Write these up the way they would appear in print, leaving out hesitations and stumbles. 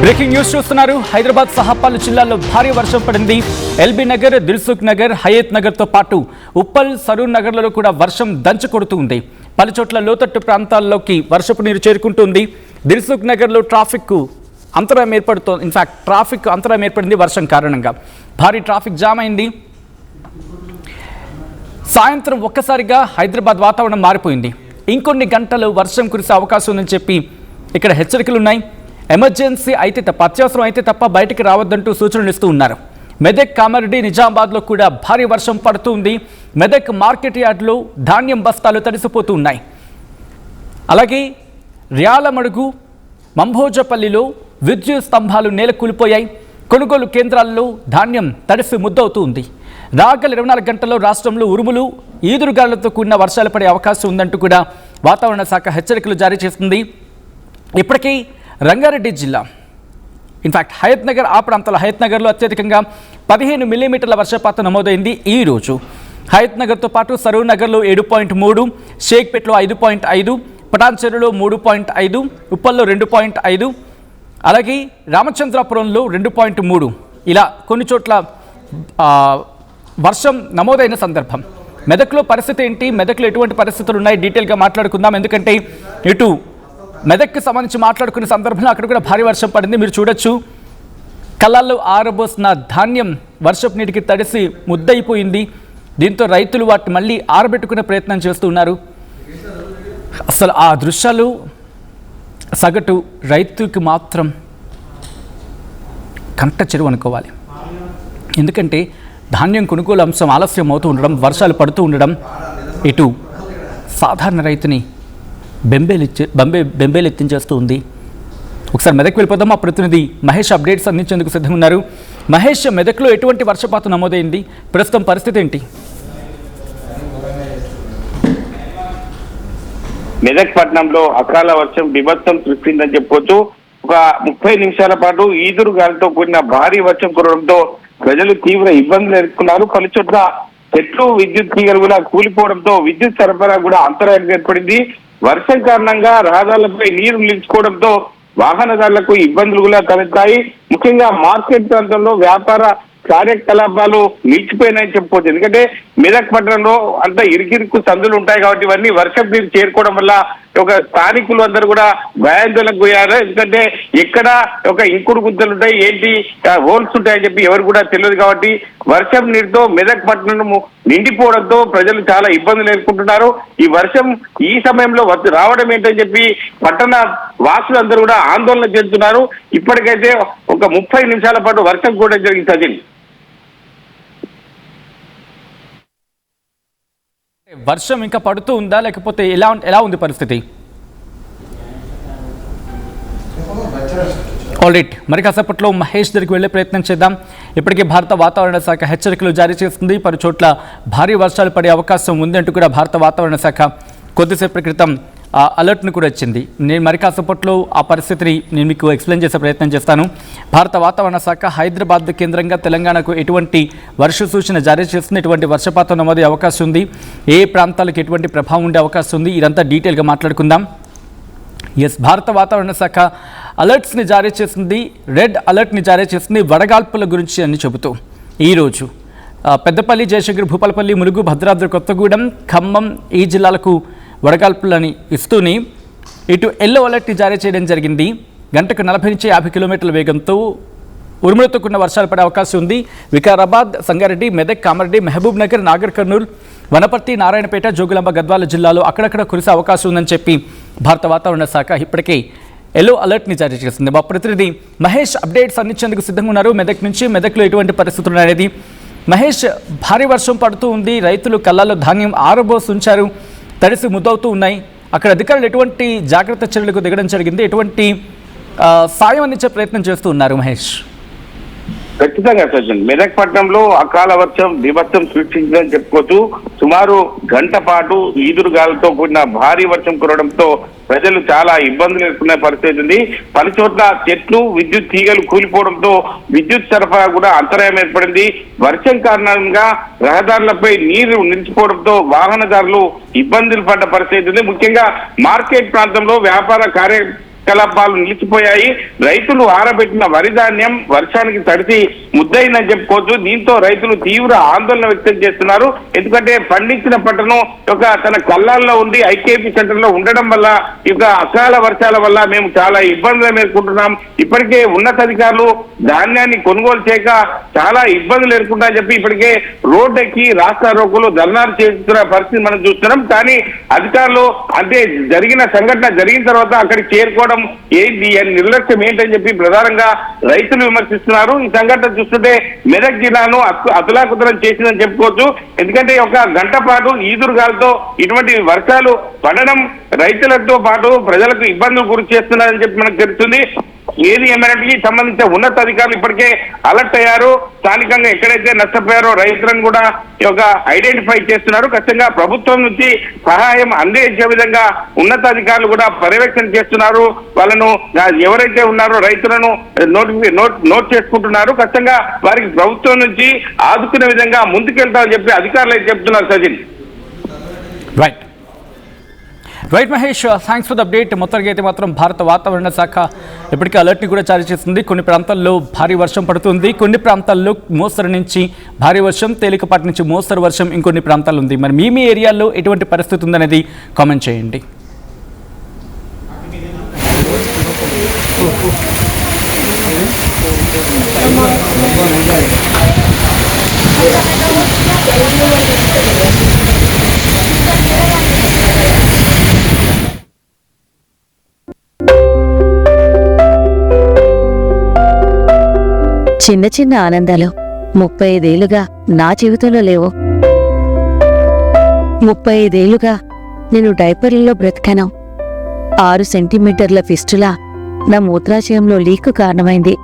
Breaking news చూస్తున్నారు. హైదరాబాద్ సహా పలు జిల్లాల్లో భారీ వర్షం పడింది. ఎల్బీ నగర్, దిల్సుఖ్ నగర్, హయత్ నగర్ తో పాటు ఉప్పల్, సరూర్ నగర్లలో కూడా వర్షం దంచి కొడుతుంది. పలు చోట్ల లోతట్టు ప్రాంతాల్లోకి వర్షపు నీరు చేరుకుంటుంది. దిల్సుఖ్ నగర్లో ట్రాఫిక్ అంతరాయం ఏర్పడుతోంది. ఇన్ఫాక్ట్ ట్రాఫిక్ అంతరాయం ఏర్పడింది వర్షం కారణంగా. భారీ ట్రాఫిక్ జామ్ అయింది. సాయంత్రం ఒక్కసారిగా హైదరాబాద్ వాతావరణం మారిపోయింది. ఇంకొన్ని గంటలు వర్షం కురిసే అవకాశం ఉందని చెప్పి ఇక్కడ హెచ్చరికలు ఉన్నాయి. ఎమర్జెన్సీ అయితే తప్ప, అత్యవసరం అయితే తప్ప బయటికి రావద్దంటూ సూచనలు ఇస్తూ ఉన్నారు. మెదక్, కామారెడ్డి, నిజామాబాద్లో కూడా భారీ వర్షం పడుతుంది. మెదక్ మార్కెట్ యార్డ్లో ధాన్యం బస్తాలు తడిసిపోతూ ఉన్నాయి. అలాగే ర్యాలమడుగు, మంభోజపల్లిలో విద్యుత్ స్తంభాలు నేల కూలిపోయాయి. కొనుగోలు కేంద్రాల్లో ధాన్యం తడిసి ముద్దవుతూ ఉంది. రాగల 24 గంటల్లో రాష్ట్రంలో ఉరుములు, ఈదురుగాలులతో కూడిన వర్షాలు పడే అవకాశం ఉందంటూ కూడా వాతావరణ శాఖ హెచ్చరికలు జారీ చేస్తుంది. ఇప్పటికీ రంగారెడ్డి జిల్లా, ఇన్ఫాక్ట్ హయత్ నగర్, ఆ ప్రాంతాల హయత్ నగర్లో అత్యధికంగా 15 మిల్లీమీటర్ల వర్షపాతం నమోదైంది ఈరోజు. హయత్ నగర్తో పాటు సరూర్ నగర్లో 7.3, షేక్పేట్లో 5.5, పటాన్చెరులో 3.5, ఉప్పల్లో 2.5, అలాగే రామచంద్రాపురంలో 2.3, ఇలా కొన్ని చోట్ల వర్షం నమోదైన సందర్భం. మెదక్లో పరిస్థితి ఏంటి, మెదక్లో ఎటువంటి పరిస్థితులు ఉన్నాయి, డీటెయిల్గా మాట్లాడుకుందాం. ఎందుకంటే ఇటు మెదక్కి సంబంధించి మాట్లాడుకునే సందర్భంలో అక్కడ కూడా భారీ వర్షం పడింది. మీరు చూడొచ్చు, కళ్ళల్లో ఆరబోసిన ధాన్యం వర్షపు నీటికి తడిసి ముద్దయిపోయింది. దీంతో రైతులు వాటిని మళ్ళీ ఆరబెట్టుకునే ప్రయత్నం చేస్తున్నారు. అసలు ఆ దృశ్యాలు సగటు రైతుకి మాత్రం కంట చెరువు అనుకోవాలి. ఎందుకంటే ధాన్యం కొనుగోలు అంశం ఆలస్యం అవుతూ ఉండడం, వర్షాలు పడుతూ ఉండడం ఇటు సాధారణ రైతుని బెంబేలెత్తించేస్తూ ఉంది. ఒకసారి మెదక్ వెళ్ళిపోదాం. మా ప్రతినిధి మహేష్ అప్డేట్స్ అందించేందుకు సిద్ధంగా ఉన్నారు. మహేష్, మెదక్లో ఎటువంటి వర్షపాతం నమోదైంది, ప్రస్తుతం పరిస్థితి ఏంటి? మెదక్ పట్టణంలో అకాల వర్షం బీభత్సం సృష్టిందని చెప్పొచ్చు. ఒక 30 నిమిషాల పాటు ఈదురు గాలితో కూడిన భారీ వర్షం కురవడంతో ప్రజలు తీవ్ర ఇబ్బందులు ఎదుర్కొన్నారు. పలు చోట్ల చెట్లు, విద్యుత్ తీగలు కూడా కూలిపోవడంతో విద్యుత్ సరఫరా కూడా అంతరాయం ఏర్పడింది. వర్షం కారణంగా రహదారులపై నీరు నిలిచిపోవడంతో వాహనదారులకు ఇబ్బందులు కూడా తలెత్తాయి. ముఖ్యంగా మార్కెట్ ప్రాంతంలో వ్యాపార కార్యకలాపాలు నిలిచిపోయినాయని చెప్పుకోవచ్చు. ఎందుకంటే మెదక్ పట్టణంలో అంతా ఇరుకిరుకు సందులు ఉంటాయి కాబట్టి ఇవన్నీ వర్షం నీరు చేరుకోవడం వల్ల ఒక స్థానికులు అందరూ కూడా భయాందోళనకు పోయారు. ఎందుకంటే ఎక్కడ ఒక ఇంకుడు గుంతలు ఉంటాయి, ఏంటి హోల్స్ ఉంటాయని చెప్పి ఎవరు కూడా తెలియదు. కాబట్టి వర్షం నీరుతో మెదక్ పట్టణం నిండిపోవడంతో ప్రజలు చాలా ఇబ్బందులు ఎదుర్కొంటున్నారు. ఈ వర్షం ఈ సమయంలో రావడం ఏంటని చెప్పి పట్టణ వాసులందరూ కూడా ఆందోళన చెందుతున్నారు. ఇప్పటికైతే ఒక 30 నిమిషాల పాటు వర్షం కూడా జరిగింది. సజిల్, వర్షం ఇంకా పడుతూ ఉందా, లేకపోతే ఎలా ఉంది పరిస్థితి? ఆల్రైట్, మరి కాసేపట్లో మహేష్ దగ్గరికి వెళ్ళే ప్రయత్నం చేద్దాం. ఇప్పటికే భారత వాతావరణ శాఖ హెచ్చరికలు జారీ చేస్తుంది. పలు చోట్ల భారీ వర్షాలు పడే అవకాశం ఉంది అంటూ కూడా భారత వాతావరణ శాఖ కొద్దిసేపటి క్రితం అలర్ట్ను కూడా ఇచ్చింది. నేను మరి కాసేపట్లో ఆ పరిస్థితిని నేను మీకు ఎక్స్ప్లెయిన్ చేసే ప్రయత్నం చేస్తాను. భారత వాతావరణ శాఖ హైదరాబాద్ కేంద్రంగా తెలంగాణకు ఎటువంటి వర్ష సూచన జారీ చేస్తుంది, ఎటువంటి వర్షపాతం నమోదే అవకాశం ఉంది, ఏ ప్రాంతాలకు ఎటువంటి ప్రభావం ఉండే అవకాశం ఉంది, ఇదంతా డీటెయిల్గా మాట్లాడుకుందాం. భారత వాతావరణ శాఖ అలర్ట్స్ని జారీ చేసింది, రెడ్ అలర్ట్ని జారీ చేసింది వడగాల్పుల గురించి అని చెబుతూ. ఈరోజు పెద్దపల్లి, జయశంకర్, భూపాలపల్లి, ములుగు, భద్రాద్రి కొత్తగూడెం, ఖమ్మం ఈ జిల్లాలకు వడగాల్పులని ఇస్తూనే ఇటు ఎల్లో అలర్ట్ని జారీ చేయడం జరిగింది. గంటకు 40 నుంచి 50 కిలోమీటర్ల వేగంతో ఉరుములతో కూడిన వర్షాలు పడే అవకాశం ఉంది. వికారాబాద్, సంగారెడ్డి, మెదక్, కామారెడ్డి, మహబూబ్ నగర్, నాగర్ కర్నూల్, వనపర్తి, నారాయణపేట, జోగులాంబ, గద్వాల జిల్లాలో అక్కడక్కడ కురిసే అవకాశం ఉందని చెప్పి భారత వాతావరణ శాఖ ఇప్పటికే ఎల్లో అలర్ట్ని జారీ చేసింది. మా ప్రతినిధి మహేష్ అప్డేట్స్ అందించేందుకు సిద్ధంగా ఉన్నారు మెదక్ నుంచి. మెదక్లో ఎటువంటి పరిస్థితులు అనేది మహేష్, భారీ వర్షం పడుతూ ఉంది, రైతులు కళ్ళల్లో ధాన్యం ఆరబోసి ఉంచారు, తడిసి ముద్దవుతూ ఉన్నాయి. అక్కడ అధికారులు ఎటువంటి జాగ్రత్త చర్యలకు దిగడం జరిగింది, ఎటువంటి సాయం అందించే ప్రయత్నం చేస్తూ ఉన్నారు మహేష్? ఖచ్చితంగా సజ్జన్, మెదక్ పట్టణంలో అకాల వర్షం బీభత్సం సృష్టించిందని చెప్పుకోవచ్చు. సుమారు గంట పాటు ఈదురు గాలితో కూడిన భారీ వర్షం కురవడంతో ప్రజలు చాలా ఇబ్బందులు ఎదుర్కొనే పరిస్థితి ఉంది. పలు చోట్ల చెట్లు, విద్యుత్ తీగలు కూలిపోవడంతో విద్యుత్ సరఫరా కూడా అంతరాయం ఏర్పడింది. వర్షం కారణంగా రహదారులపై నీరు నిలిచిపోవడంతో వాహనదారులు ఇబ్బందులు పడ్డ పరిస్థితి ఉంది. ముఖ్యంగా మార్కెట్ ప్రాంతంలో వ్యాపార కార్యకలాపాలు నిలిచిపోయాయి. రైతులు ఆరబెట్టిన వరి ధాన్యం వర్షానికి తడిసి ముద్దయిందని చెప్పుకోవచ్చు. దీంతో రైతులు తీవ్ర ఆందోళన వ్యక్తం చేస్తున్నారు. ఎందుకంటే పండించిన పంటను తన కళ్ళాల్లో ఉండి ఐకేపీ సెంటర్ లో ఉండడం వల్ల అకాల వర్షాల వల్ల మేము చాలా ఇబ్బందులు ఎదుర్కొంటున్నాం. ఇప్పటికే ఉన్నతాధికారులు ధాన్యాన్ని కొనుగోలు చేయక చాలా ఇబ్బందులు ఎదుర్కొంటారని చెప్పి ఇప్పటికే రోడ్డెక్కి రాస్తా రోగులు ధర్నాలు చేస్తున్న పరిస్థితి మనం చూస్తున్నాం. కానీ అధికారులు అంటే జరిగిన సంఘటన జరిగిన తర్వాత అక్కడికి చేరుకోవడం ఏంటి నిర్లక్ష్యం ఏంటని చెప్పి ప్రధానంగా రైతులు విమర్శిస్తున్నారు. ఈ సంఘటన చూస్తుంటే మెదక్ జిల్లాను అతలాకుతలం చేసిందని చెప్పుకోవచ్చు. ఎందుకంటే ఒక గంట పాటు ఈదురుగాలతో ఇటువంటి వర్షాలు పడడం రైతులతో పాటు ప్రజలకు ఇబ్బందులు గురి చేస్తున్నారని చెప్పి మనకు తెలుస్తుంది. ఏది ఏమైనటికి సంబంధించిన ఉన్నతాధికారులు ఇప్పటికే అలర్ట్ అయ్యారు. స్థానికంగా ఎక్కడైతే నష్టపోయారో రైతులను కూడా ఐడెంటిఫై చేస్తున్నారు. ఖచ్చితంగా ప్రభుత్వం నుంచి సహాయం అందించే విధంగా ఉన్నతాధికారులు కూడా పర్యవేక్షణ చేస్తున్నారు. వాళ్ళను ఎవరైతే ఉన్నారో రైతులను నోట్ చేసుకుంటున్నారు. ఖచ్చితంగా వారికి ప్రభుత్వం నుంచి ఆదుకునే విధంగా ముందుకెళ్తామని చెప్పి అధికారులు అయితే చెప్తున్నారు. Sajin right Mahesh, thanks for the update. మొత్తానికి అయితే మాత్రం భారత వాతావరణ శాఖ ఇప్పటికే అలర్ట్ని కూడా జారీ చేస్తుంది. కొన్ని ప్రాంతాల్లో భారీ వర్షం పడుతుంది, కొన్ని ప్రాంతాల్లో మోస్తరు నుంచి భారీ వర్షం, తేలికపాటి నుంచి మోస్తరు వర్షం ఇంకొన్ని ప్రాంతాలు ఉంది. మరి మీ ఏరియాలో ఎటువంటి పరిస్థితి ఉందనేది కామెంట్ చేయండి. చిన్న చిన్న ఆనందాలు 35 ఏళ్లుగా నా జీవితంలో లేవు. 35 ఏళ్లుగా నేను డైపర్లలో బ్రతికాను. 6 సెంటీమీటర్ల ఫిస్టులా నా మూత్రాశయంలో లీకు కారణమైంది.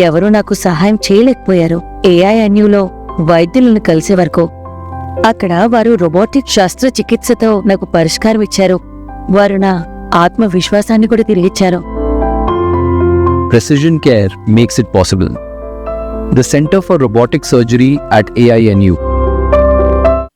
ఎవరూ నాకు సహాయం చేయలేకపోయారు. AINUలో వైద్యులను కలిసే వరకు అక్కడ వారు రోబోటిక్ శస్త్రచికిత్సతో నాకు పరిష్కారం ఇచ్చారు. వారు నా ఆత్మవిశ్వాసాన్ని కూడా తిరిగిచ్చారు. Precision care makes it possible. The Center for Robotic Surgery at AINU